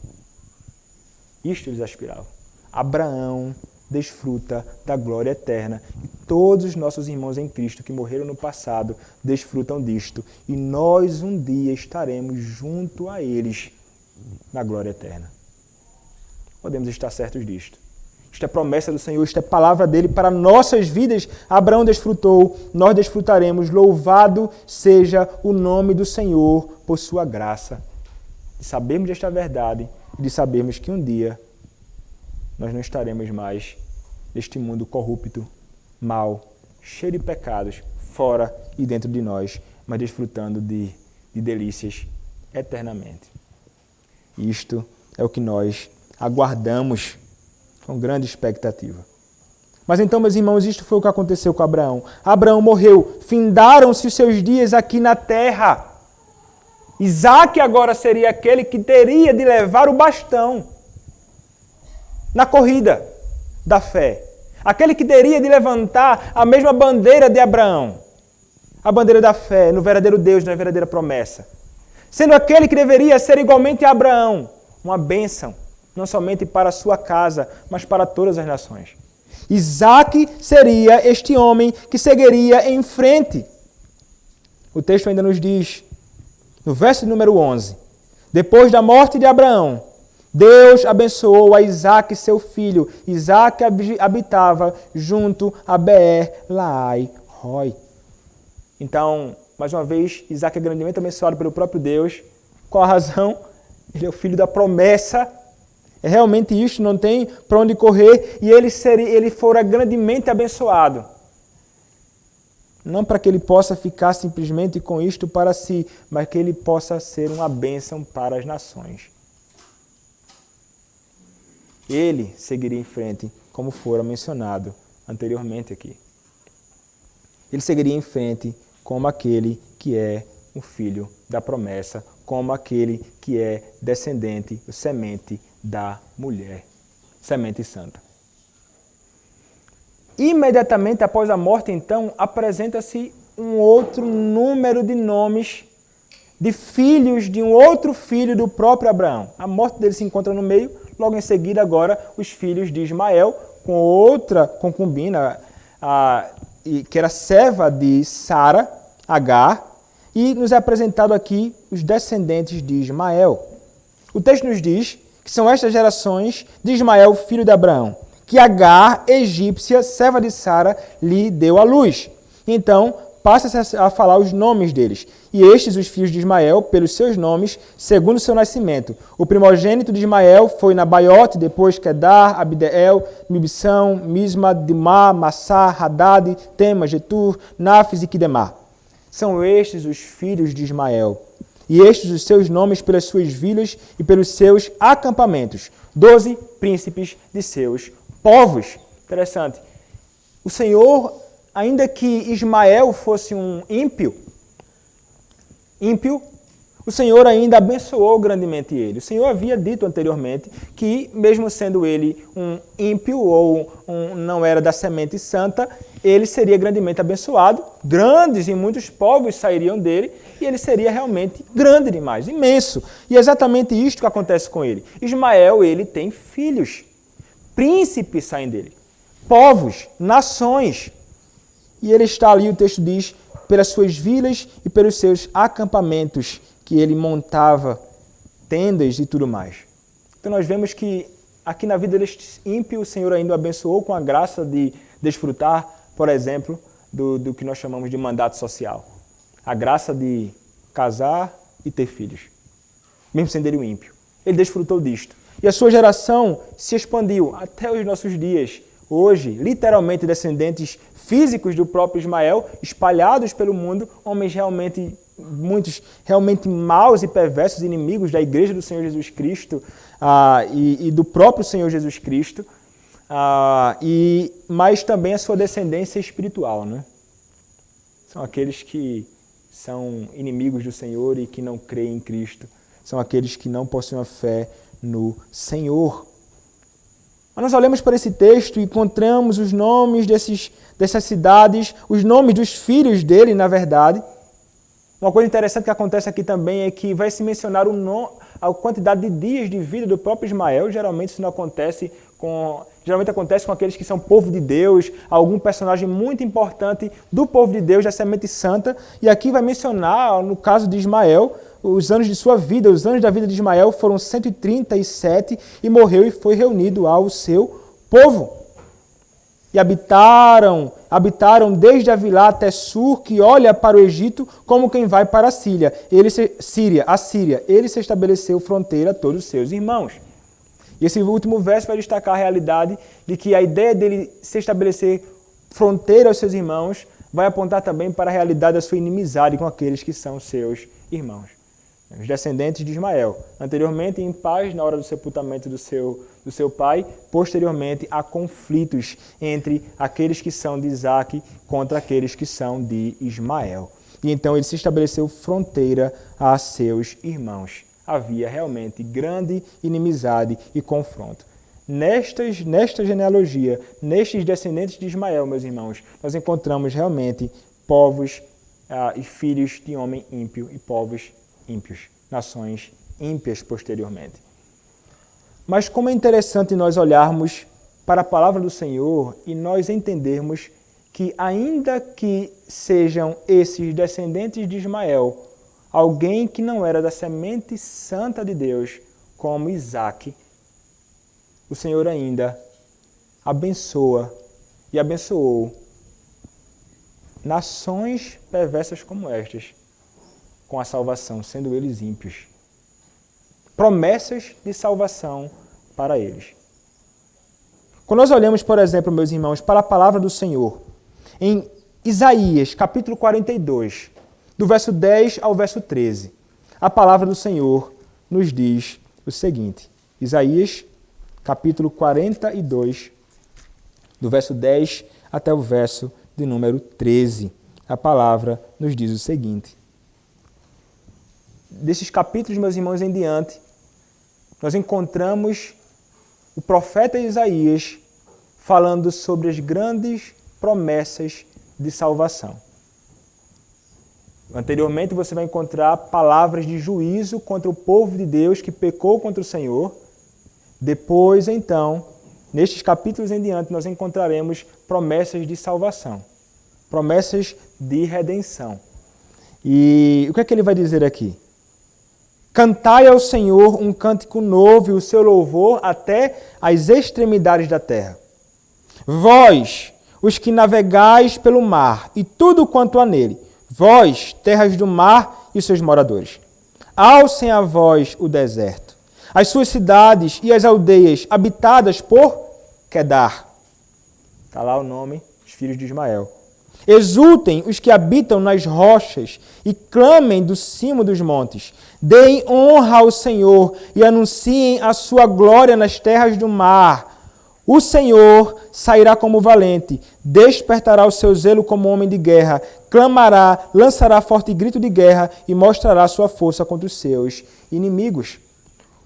[SPEAKER 1] isto eles aspiravam. Abraão desfruta da glória eterna. E todos os nossos irmãos em Cristo que morreram no passado desfrutam disto. E nós um dia estaremos junto a eles na glória eterna. Podemos estar certos disto. Isto é promessa do Senhor, isto é palavra dele para nossas vidas. Abraão desfrutou, nós desfrutaremos. Louvado seja o nome do Senhor por sua graça. De sabermos desta verdade e de sabermos que um dia nós não estaremos mais neste mundo corrupto, mau, cheio de pecados, fora e dentro de nós, mas desfrutando de delícias eternamente. Isto é o que nós aguardamos com grande expectativa. Mas então, meus irmãos, isto foi o que aconteceu com Abraão. Abraão morreu, findaram-se os seus dias aqui na terra. Isaque agora seria aquele que teria de levar o bastão na corrida da fé. Aquele que teria de levantar a mesma bandeira de Abraão. A bandeira da fé no verdadeiro Deus, na verdadeira promessa. Sendo aquele que deveria ser igualmente a Abraão, uma bênção, não somente para a sua casa, mas para todas as nações. Isaque seria este homem que seguiria em frente. O texto ainda nos diz, no verso número 11, depois da morte de Abraão, Deus abençoou a Isaque, seu filho. Isaque habitava junto a Beer-Lahai-Roi. Então, mais uma vez, Isaque é grandemente abençoado pelo próprio Deus. Qual a razão? Ele é o filho da promessa. É realmente isso, não tem para onde correr. E ele fora grandemente abençoado. Não para que ele possa ficar simplesmente com isto para si, mas que ele possa ser uma bênção para as nações. Ele seguiria em frente, como fora mencionado anteriormente aqui. Ele seguiria em frente como aquele que é o filho da promessa, como aquele que é descendente, o semente da mulher, semente santa. Imediatamente após a morte, então, apresenta-se um outro número de nomes de filhos de um outro filho do próprio Abraão. A morte dele se encontra no meio, logo em seguida agora os filhos de Ismael, com outra concubina, que era serva de Sara, Agar, e nos é apresentado aqui os descendentes de Ismael. O texto nos diz que são estas gerações de Ismael, filho de Abraão, que Agar, egípcia, serva de Sara, lhe deu à luz. Então, passa-se a falar os nomes deles. E estes, os filhos de Ismael, pelos seus nomes, segundo o seu nascimento. O primogênito de Ismael foi Nabaiote, depois Quedar, Abdeel, Mibsão, Misma, Dimá, Massá, Hadad, Tema, Getur, Nafis e Quidemar. São estes os filhos de Ismael. E estes os seus nomes pelas suas vilas e pelos seus acampamentos. 12 príncipes de seus povos. Interessante. O Senhor, ainda que Ismael fosse um ímpio, O Senhor ainda abençoou grandemente ele. O Senhor havia dito anteriormente que, mesmo sendo ele um ímpio ou não era da semente santa, ele seria grandemente abençoado. Grandes e muitos povos sairiam dele e ele seria realmente grande demais, imenso. E é exatamente isto que acontece com ele. Ismael, ele tem filhos. Príncipes saem dele. Povos, nações. E ele está ali, o texto diz, pelas suas vilas e pelos seus acampamentos, que ele montava tendas e tudo mais. Então nós vemos que aqui na vida deste ímpio, o Senhor ainda o abençoou com a graça de desfrutar, por exemplo, do que nós chamamos de mandato social. A graça de casar e ter filhos, mesmo sendo ele um ímpio. Ele desfrutou disto. E a sua geração se expandiu até os nossos dias. Hoje, literalmente descendentes físicos do próprio Ismael, espalhados pelo mundo, homens realmente, muitos realmente maus e perversos, inimigos da igreja do Senhor Jesus Cristo e do próprio Senhor Jesus Cristo, mas também a sua descendência espiritual, né? São aqueles que são inimigos do Senhor e que não creem em Cristo. São aqueles que não possuem a fé no Senhor. Mas nós olhamos para esse texto e encontramos os nomes dessas cidades, os nomes dos filhos dele, na verdade. Uma coisa interessante que acontece aqui também é que vai se mencionar a quantidade de dias de vida do próprio Ismael. Geralmente isso não acontece geralmente acontece com aqueles que são povo de Deus, algum personagem muito importante do povo de Deus, da semente santa. E aqui vai mencionar, no caso de Ismael, os anos de sua vida. Os anos da vida de Ismael foram 137 e morreu e foi reunido ao seu povo. E habitaram desde Avilá até Sur, que olha para o Egito como quem vai para a Síria. A Síria. Ele se estabeleceu fronteira a todos os seus irmãos. E esse último verso vai destacar a realidade de que a ideia dele se estabelecer fronteira aos seus irmãos vai apontar também para a realidade da sua inimizade com aqueles que são seus irmãos. Os descendentes de Ismael, anteriormente em paz na hora do sepultamento do seu pai, posteriormente há conflitos entre aqueles que são de Isaque contra aqueles que são de Ismael. E então ele se estabeleceu fronteira a seus irmãos. Havia realmente grande inimizade e confronto. Nesta genealogia, nestes descendentes de Ismael, meus irmãos, nós encontramos realmente povos e filhos de homem ímpio e povos ímpios, nações ímpias posteriormente. Mas como é interessante nós olharmos para a palavra do Senhor e nós entendermos que ainda que sejam esses descendentes de Ismael, alguém que não era da semente santa de Deus, como Isaque, o Senhor ainda abençoa e abençoou nações perversas como estas, com a salvação, sendo eles ímpios. Promessas de salvação para eles. Quando nós olhamos, por exemplo, meus irmãos, para a palavra do Senhor, em Isaías, capítulo 42, do verso 10 ao verso 13, a palavra do Senhor nos diz o seguinte. Isaías, capítulo 42, do verso 10 até o verso de número 13. A palavra nos diz o seguinte. Desses capítulos, meus irmãos, em diante, nós encontramos o profeta Isaías falando sobre as grandes promessas de salvação. Anteriormente, você vai encontrar palavras de juízo contra o povo de Deus que pecou contra o Senhor. Depois, então, nestes capítulos em diante, nós encontraremos promessas de salvação, promessas de redenção. E o que é que ele vai dizer aqui? Cantai ao Senhor um cântico novo e o seu louvor até as extremidades da terra. Vós, os que navegais pelo mar e tudo quanto há nele, vós, terras do mar e seus moradores. Alcem a voz o deserto, as suas cidades e as aldeias habitadas por Quedar. Está lá o nome dos filhos de Ismael. Exultem os que habitam nas rochas e clamem do cimo dos montes. Deem honra ao Senhor e anunciem a sua glória nas terras do mar. O Senhor sairá como valente, despertará o seu zelo como homem de guerra, clamará, lançará forte grito de guerra e mostrará sua força contra os seus inimigos.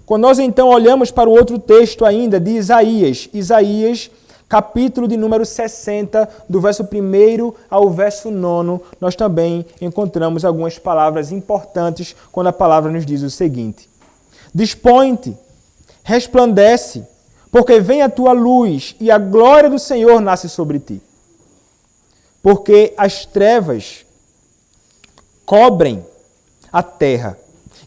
[SPEAKER 1] Quando nós então olhamos para o outro texto ainda de Isaías, capítulo de número 60, do verso 1 ao verso 9, nós também encontramos algumas palavras importantes quando a palavra nos diz o seguinte: Dispõe-te, resplandece, porque vem a tua luz e a glória do Senhor nasce sobre ti. Porque as trevas cobrem a terra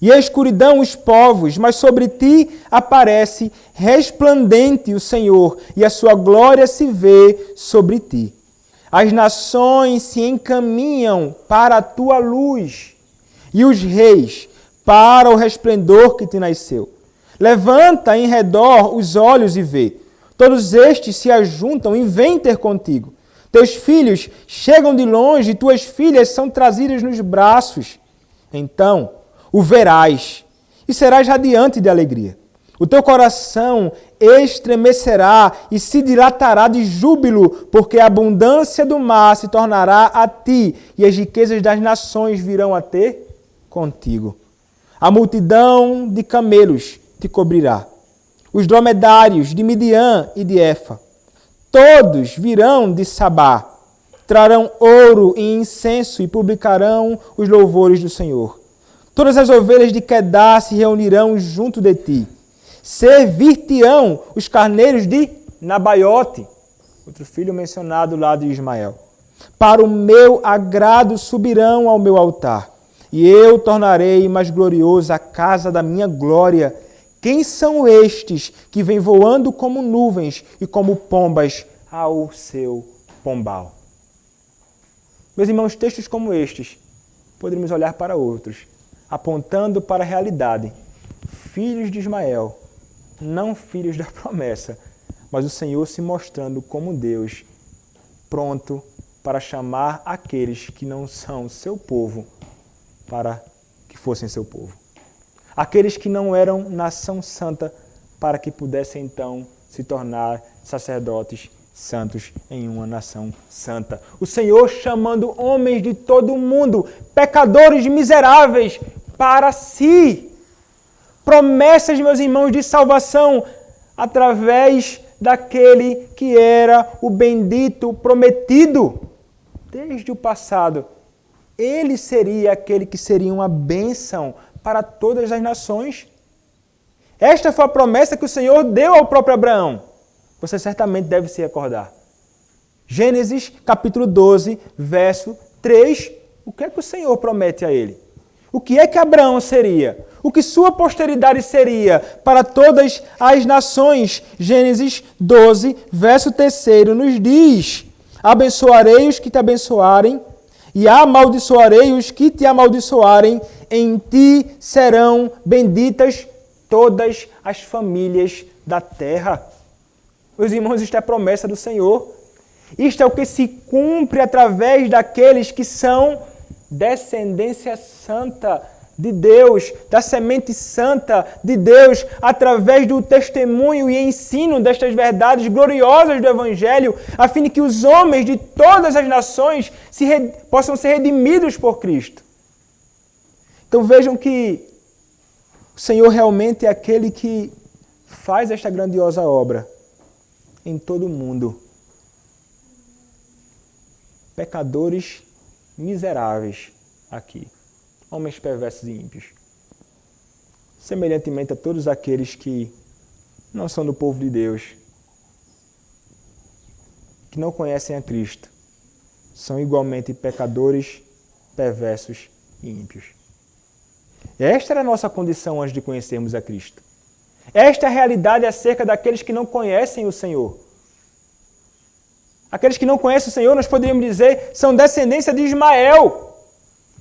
[SPEAKER 1] e a escuridão os povos, mas sobre ti aparece resplandente o Senhor e a sua glória se vê sobre ti. As nações se encaminham para a tua luz e os reis para o resplendor que te nasceu. Levanta em redor os olhos e vê. Todos estes se ajuntam e vêm ter contigo. Teus filhos chegam de longe e tuas filhas são trazidas nos braços. Então o verás e serás radiante de alegria. O teu coração estremecerá e se dilatará de júbilo, porque a abundância do mar se tornará a ti e as riquezas das nações virão a ter contigo. A multidão de camelos te cobrirá. Os dromedários de Midian e de Efa, todos virão de Sabá, trarão ouro e incenso e publicarão os louvores do Senhor. Todas as ovelhas de Quedar se reunirão junto de ti. Servir-te-ão os carneiros de Nabaiote, outro filho mencionado lá de Ismael. Para o meu agrado subirão ao meu altar, e eu tornarei mais gloriosa a casa da minha glória. Quem são estes que vêm voando como nuvens e como pombas ao seu pombal? Meus irmãos, textos como estes, poderíamos olhar para outros, apontando para a realidade. Filhos de Ismael, não filhos da promessa, mas o Senhor se mostrando como Deus, pronto para chamar aqueles que não são seu povo, para que fossem seu povo. Aqueles que não eram nação santa, para que pudessem então se tornar sacerdotes santos em uma nação santa. O Senhor chamando homens de todo o mundo, pecadores miseráveis, para si. Promessas, meus irmãos, de salvação através daquele que era o bendito prometido desde o passado. Ele seria aquele que seria uma bênção para todas as nações. Esta foi a promessa que o Senhor deu ao próprio Abraão. Você certamente deve se recordar. Gênesis capítulo 12, verso 3. O que é que o Senhor promete a ele? O que é que Abraão seria? O que sua posteridade seria para todas as nações? Gênesis 12, verso 3 nos diz: abençoarei os que te abençoarem e amaldiçoarei os que te amaldiçoarem. Em ti serão benditas todas as famílias da terra. Meus irmãos, isto é a promessa do Senhor. Isto é o que se cumpre através daqueles que são descendência santa de Deus, da semente santa de Deus, através do testemunho e ensino destas verdades gloriosas do Evangelho, a fim de que os homens de todas as nações possam ser redimidos por Cristo. Então vejam que o Senhor realmente é aquele que faz esta grandiosa obra em todo o mundo. Pecadores miseráveis aqui, homens perversos e ímpios. Semelhantemente a todos aqueles que não são do povo de Deus, que não conhecem a Cristo, são igualmente pecadores, perversos e ímpios. Esta era a nossa condição antes de conhecermos a Cristo. Esta é a realidade acerca daqueles que não conhecem o Senhor. Aqueles que não conhecem o Senhor, nós poderíamos dizer, são descendência de Ismael.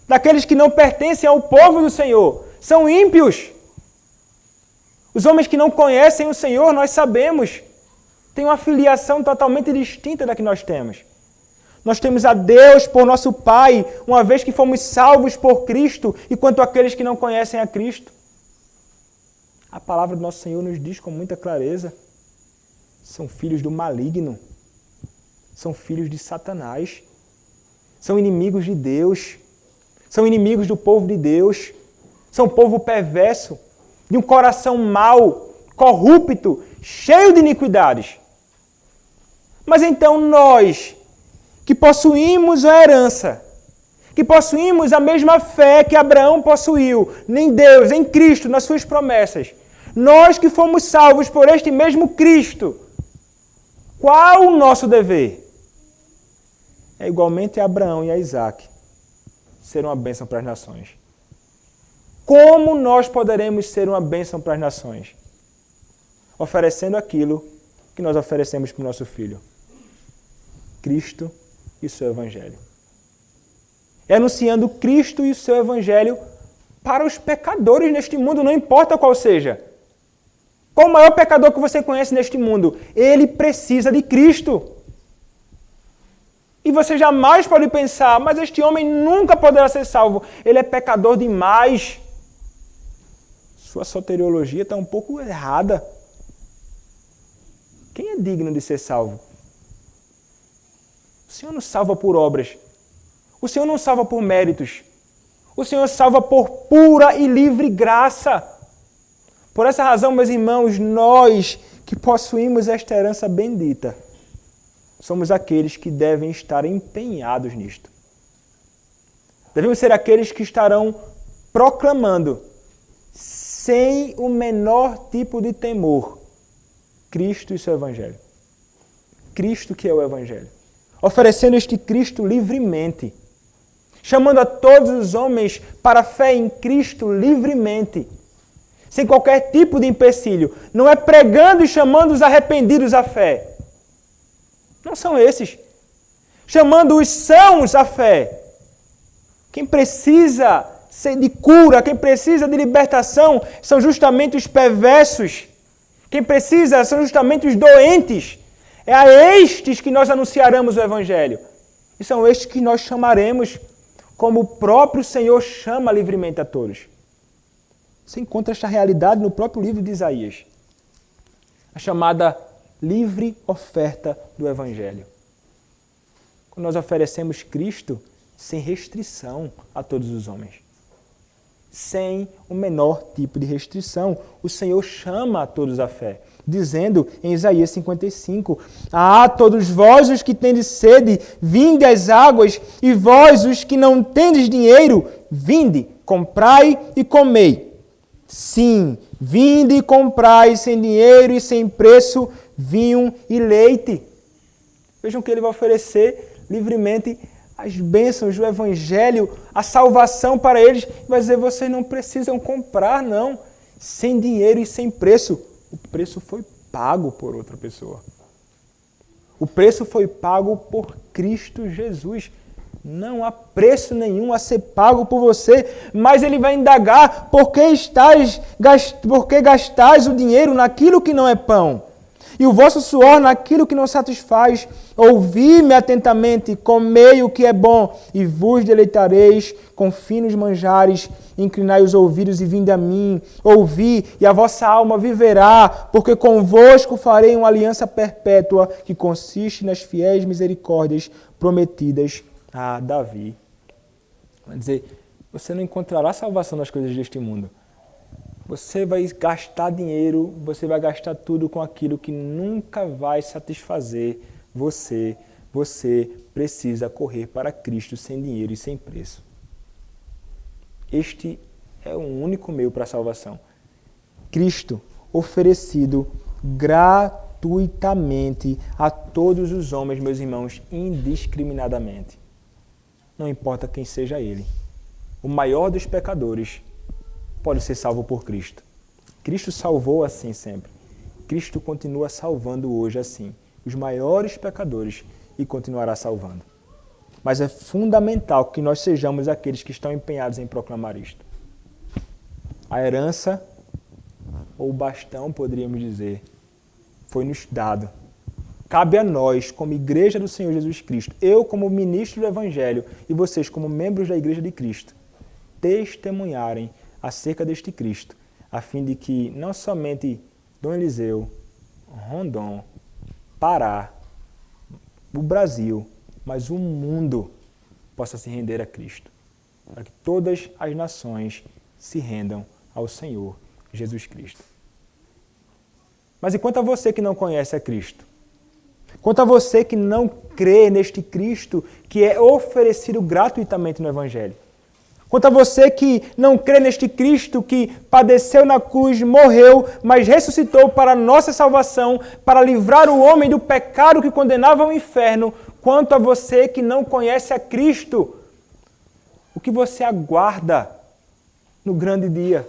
[SPEAKER 1] Daqueles que não pertencem ao povo do Senhor. São ímpios. Os homens que não conhecem o Senhor, nós sabemos, têm uma filiação totalmente distinta da que nós temos. Nós temos a Deus por nosso Pai, uma vez que fomos salvos por Cristo, e quanto àqueles que não conhecem a Cristo. A palavra do nosso Senhor nos diz com muita clareza. são filhos do maligno, são filhos de Satanás, são inimigos de Deus, são inimigos do povo de Deus, são povo perverso, de um coração mau, corrupto, cheio de iniquidades. Mas então nós, que possuímos a herança, que possuímos a mesma fé que Abraão possuiu em Deus, em Cristo, nas suas promessas, nós que fomos salvos por este mesmo Cristo, qual o nosso dever? É igualmente a Abraão e a Isaac ser uma bênção para as nações. Como nós poderemos ser uma bênção para as nações? Oferecendo aquilo que nós oferecemos para o nosso filho. Cristo e o seu Evangelho. É anunciando Cristo e o seu Evangelho para os pecadores neste mundo, não importa qual seja. Qual o maior pecador que você conhece neste mundo? Ele precisa de Cristo. E você jamais pode pensar, mas este homem nunca poderá ser salvo. Ele é pecador demais. Sua soteriologia está um pouco errada. Quem é digno de ser salvo? O Senhor não salva por obras. O Senhor não salva por méritos. O Senhor salva por pura e livre graça. Por essa razão, meus irmãos, nós que possuímos esta herança bendita, somos aqueles que devem estar empenhados nisto. Devemos ser aqueles que estarão proclamando, sem o menor tipo de temor, Cristo e seu Evangelho. Cristo que é o Evangelho. Oferecendo este Cristo livremente. Chamando a todos os homens para a fé em Cristo livremente. Sem qualquer tipo de empecilho. Não é pregando e chamando os arrependidos à fé. Não são esses. Chamando os sãos à fé. Quem precisa de cura, quem precisa de libertação, são justamente os perversos. Quem precisa são justamente os doentes. É a estes que nós anunciaremos o Evangelho. E são estes que nós chamaremos, como o próprio Senhor chama livremente a todos. Você encontra esta realidade no próprio livro de Isaías. A chamada livre oferta do Evangelho. Quando nós oferecemos Cristo sem restrição a todos os homens. Sem o menor tipo de restrição. O Senhor chama a todos à fé, dizendo em Isaías 55, todos vós os que tendes sede, vinde às águas, e vós os que não tendes dinheiro, vinde, comprai e comei. Sim, vinde e comprai sem dinheiro e sem preço vinho e leite. Vejam que ele vai oferecer livremente as bênçãos do Evangelho, a salvação para eles. Vai dizer, vocês não precisam comprar, não. Sem dinheiro e sem preço. O preço foi pago por outra pessoa. O preço foi pago por Cristo Jesus. Não há preço nenhum a ser pago por você, mas ele vai indagar por que gastais o dinheiro naquilo que não é pão, e o vosso suor naquilo que não satisfaz. Ouvi-me atentamente, comei o que é bom, e vos deleitareis com finos manjares. Inclinai os ouvidos e vinde a mim. Ouvi, e a vossa alma viverá, porque convosco farei uma aliança perpétua, que consiste nas fiéis misericórdias prometidas a Davi. Vai dizer, você não encontrará salvação nas coisas deste mundo. Você vai gastar dinheiro, você vai gastar tudo com aquilo que nunca vai satisfazer você. Você precisa correr para Cristo sem dinheiro e sem preço. Este é o único meio para a salvação. Cristo oferecido gratuitamente a todos os homens, meus irmãos, indiscriminadamente. Não importa quem seja ele. O maior dos pecadores pode ser salvo por Cristo. Cristo salvou assim sempre. Cristo continua salvando hoje assim os maiores pecadores e continuará salvando. Mas é fundamental que nós sejamos aqueles que estão empenhados em proclamar isto. A herança, ou o bastão, poderíamos dizer, foi nos dado. Cabe a nós, como igreja do Senhor Jesus Cristo, eu como ministro do Evangelho e vocês como membros da igreja de Cristo, testemunharem acerca deste Cristo, a fim de que não somente Dom Eliseu, Rondon Pará, o Brasil, mas o mundo possa se render a Cristo, para que todas as nações se rendam ao Senhor Jesus Cristo. Mas e quanto a você que não conhece a Cristo? Quanto a você que não crê neste Cristo que é oferecido gratuitamente no Evangelho? Quanto a você que não crê neste Cristo que padeceu na cruz, morreu, mas ressuscitou para a nossa salvação, para livrar o homem do pecado que condenava ao inferno. Quanto a você que não conhece a Cristo, o que você aguarda no grande dia?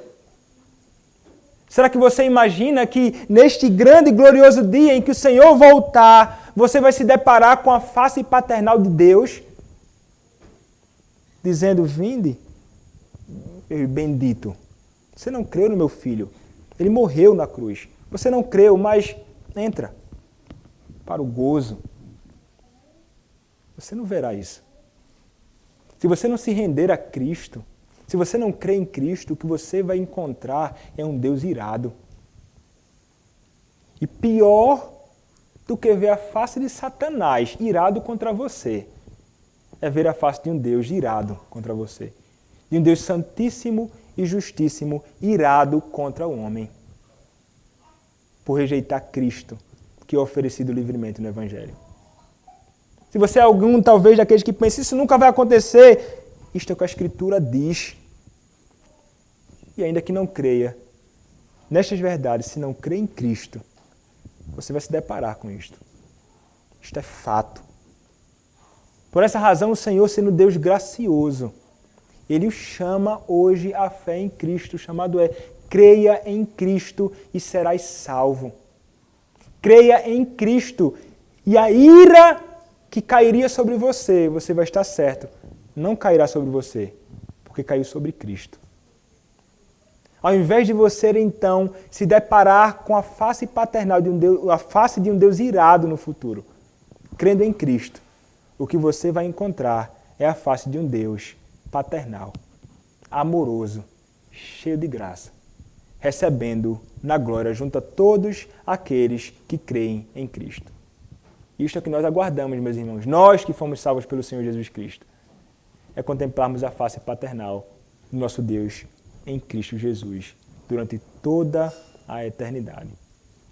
[SPEAKER 1] Será que você imagina que neste grande e glorioso dia em que o Senhor voltar, você vai se deparar com a face paternal de Deus, dizendo: vinde, bendito, você não creu no meu filho, ele morreu na cruz. Você não creu, mas entra para o gozo. Você não verá isso. Se você não se render a Cristo, se você não crê em Cristo, o que você vai encontrar é um Deus irado. E pior do que ver a face de Satanás irado contra você, é ver a face de um Deus irado contra você. De um Deus santíssimo e justíssimo, irado contra o homem, por rejeitar Cristo, que é oferecido livremente no Evangelho. Se você é algum, talvez, daqueles que pensam, isso nunca vai acontecer, isto é o que a Escritura diz. E ainda que não creia nestas verdades, se não crê em Cristo, você vai se deparar com isto. Isto é fato. Por essa razão, o Senhor, sendo Deus gracioso, Ele o chama hoje à fé em Cristo. O chamado é: creia em Cristo e serás salvo. Creia em Cristo e a ira que cairia sobre você, você vai estar certo, não cairá sobre você, porque caiu sobre Cristo. Ao invés de você, então, se deparar com a face paternal de um Deus, a face de um Deus irado no futuro, crendo em Cristo, o que você vai encontrar é a face de um Deus paternal, amoroso, cheio de graça, recebendo na glória junto a todos aqueles que creem em Cristo. Isto é o que nós aguardamos, meus irmãos, nós que fomos salvos pelo Senhor Jesus Cristo, é contemplarmos a face paternal do nosso Deus em Cristo Jesus durante toda a eternidade.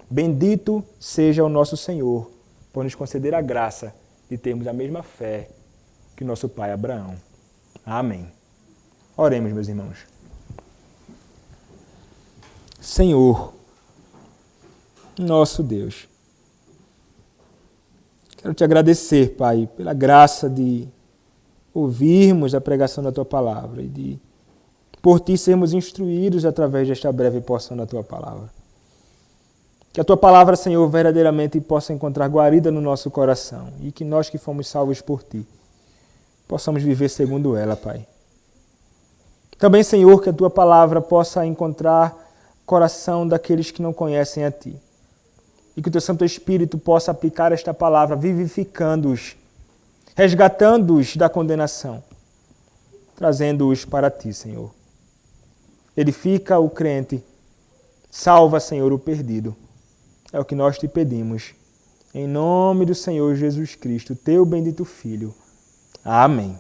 [SPEAKER 1] Bendito seja o nosso Senhor por nos conceder a graça de termos a mesma fé que o nosso pai Abraão. Amém. Oremos, meus irmãos. Senhor, nosso Deus, quero te agradecer, Pai, pela graça de ouvirmos a pregação da Tua Palavra e de, por Ti, sermos instruídos através desta breve porção da Tua Palavra. Que a Tua Palavra, Senhor, verdadeiramente possa encontrar guarida no nosso coração e que nós que fomos salvos por Ti possamos viver segundo ela, Pai. Também, Senhor, que a Tua Palavra possa encontrar coração daqueles que não conhecem a Ti. E que o Teu Santo Espírito possa aplicar esta palavra, vivificando-os, resgatando-os da condenação, trazendo-os para Ti, Senhor. Edifica o crente, salva, Senhor, o perdido. É o que nós Te pedimos. Em nome do Senhor Jesus Cristo, Teu bendito Filho. Amém.